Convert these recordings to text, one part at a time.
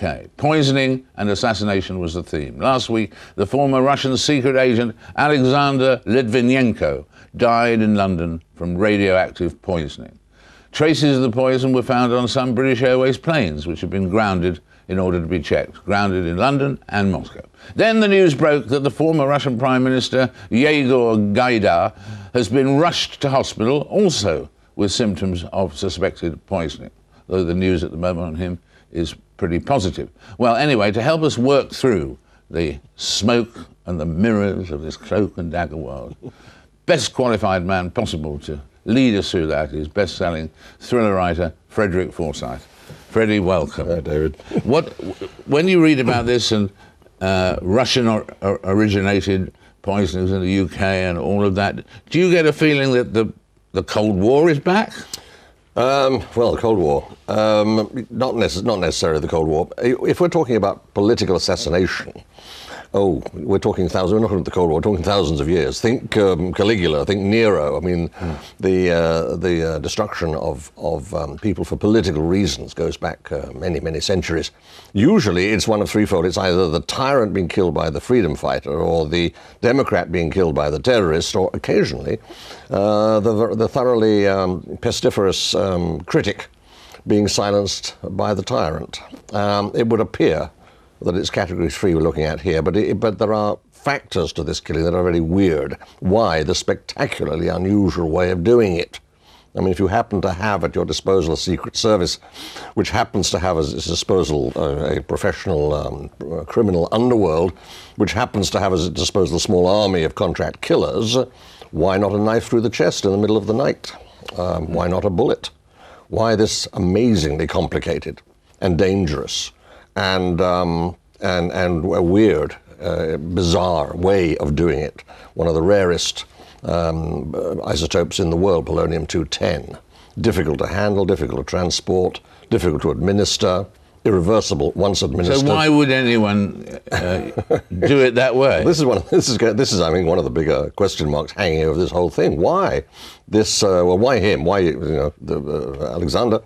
UK. Poisoning and assassination was the theme. Last week, the former Russian secret agent Alexander Litvinenko died in London from radioactive poisoning. Traces of the poison were found on some British Airways planes, which had been grounded in order to be checked, grounded in London and Moscow. Then the news broke that the former Russian Prime Minister Yegor Gaidar has been rushed to hospital, also with symptoms of suspected poisoning, though the news at the moment on him is pretty positive. Well, anyway, to help us work through the smoke and the mirrors of this cloak and dagger world, best qualified man possible to lead us through that is best-selling thriller writer Frederick Forsyth. Freddie, welcome. Hi, David. When you read about this and Russian-originated poisonings in the UK and all of that, do you get a feeling that the Cold War is back? Well, the Cold War. Not necessarily the Cold War. If we're talking about political assassination, we're talking thousands. We're not talking about the Cold War. We're talking thousands of years. Think Caligula. Think Nero. I mean, the destruction of people for political reasons goes back many centuries. Usually, it's one of threefold. It's either the tyrant being killed by the freedom fighter, or the Democrat being killed by the terrorist, or occasionally the thoroughly pestiferous critic being silenced by the tyrant. It would appear that it's category 3 we're looking at here, but there are factors to this killing that are very weird. Why the spectacularly unusual way of doing it? I mean, if you happen to have at your disposal a Secret Service, which happens to have at its disposal a professional criminal underworld, which happens to have at its disposal a small army of contract killers, why not a knife through the chest in the middle of the night? Why not a bullet? Why this amazingly complicated and dangerous and a weird, bizarre way of doing it? One of the rarest isotopes in the world, polonium-210. Difficult to handle, difficult to transport, difficult to administer, irreversible once administered. So why would anyone do it that way? This is I mean, one of the bigger question marks hanging over this whole thing. Why this? Why him? Why Alexander?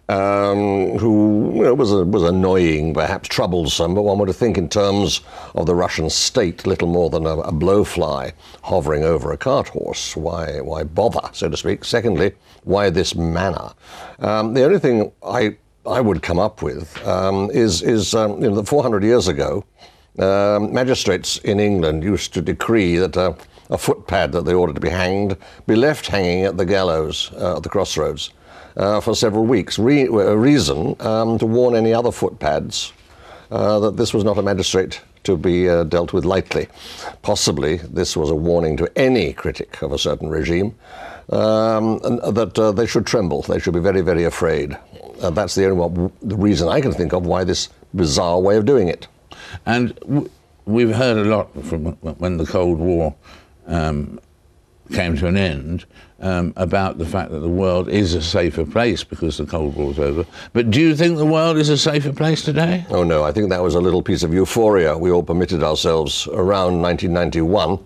Who was annoying, perhaps troublesome, but one would think in terms of the Russian state, little more than a blowfly hovering over a cart horse. Why bother, so to speak? Secondly, why this manner? The only thing I would come up with is that 400 years ago, magistrates in England used to decree that a footpad that they ordered to be hanged be left hanging at the gallows at the crossroads for several weeks. Reason to warn any other footpads that this was not a magistrate to be dealt with lightly. Possibly this was a warning to any critic of a certain regime that they should tremble. They should be very afraid. That's the reason I can think of why this bizarre way of doing it. And we've heard a lot from when the Cold War came to an end about the fact that the world is a safer place because the Cold War's over. But do you think the world is a safer place today? Oh no, I think that was a little piece of euphoria we all permitted ourselves around 1991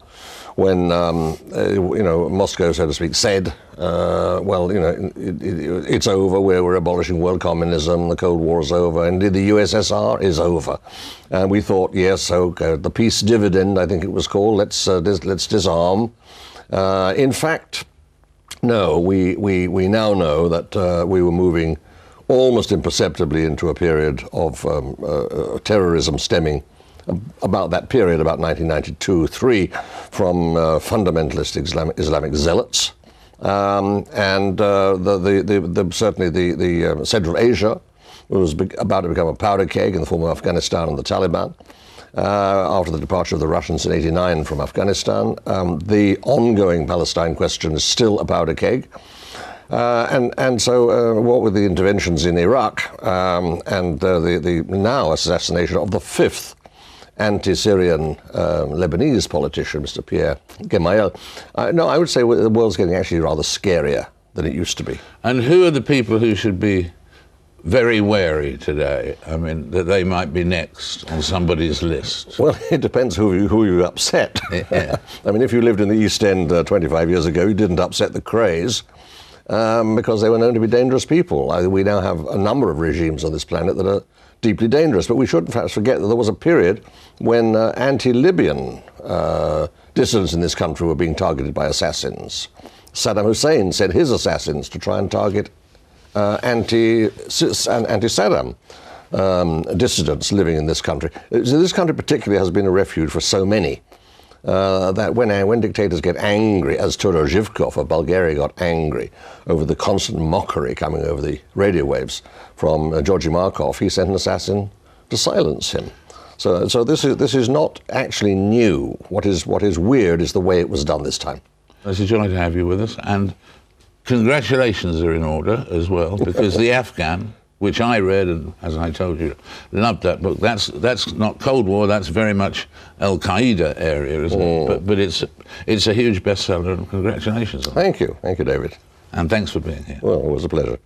when, Moscow, so to speak, said, it's over, we're abolishing world communism, the Cold War is over, indeed the USSR is over. And we thought, yes, okay, the peace dividend, I think it was called, let's disarm. In fact, no, we now know that we were moving almost imperceptibly into a period of terrorism stemming about that period, about 1992-3, from fundamentalist Islamic zealots. Certainly the Central Asia was about to become a powder keg in the form of Afghanistan and the Taliban. After the departure of the Russians in '89 from Afghanistan, the ongoing Palestine question is still a powder keg. So what with the interventions in Iraq and the now assassination of the fifth anti-Syrian Lebanese politician, Mr. Pierre Gemayel, no, I would say the world's getting actually rather scarier than it used to be. And who are the people who should be very wary today? I mean, that they might be next on somebody's list. Well, it depends who you upset. Yeah. I mean, if you lived in the East End 25 years ago, you didn't upset the Krays because they were known to be dangerous people. We now have a number of regimes on this planet that are deeply dangerous. But we shouldn't perhaps forget that there was a period when anti-Libyan dissidents in this country were being targeted by assassins. Saddam Hussein sent his assassins to try and target anti-Saddam dissidents living in this country. This country particularly has been a refuge for so many that when dictators get angry, as Tudor Zhivkov of Bulgaria got angry over the constant mockery coming over the radio waves from Georgy Markov, he sent an assassin to silence him. So this is not actually new. What is weird is the way it was done this time. It's a joy to have you with us, and congratulations are in order as well, because The Afghan, which I read, and as I told you, loved that book. That's not Cold War. That's very much Al-Qaeda area, isn't it? But it's a huge bestseller, and congratulations on it. Thank you, David. And thanks for being here. Well, it was a pleasure.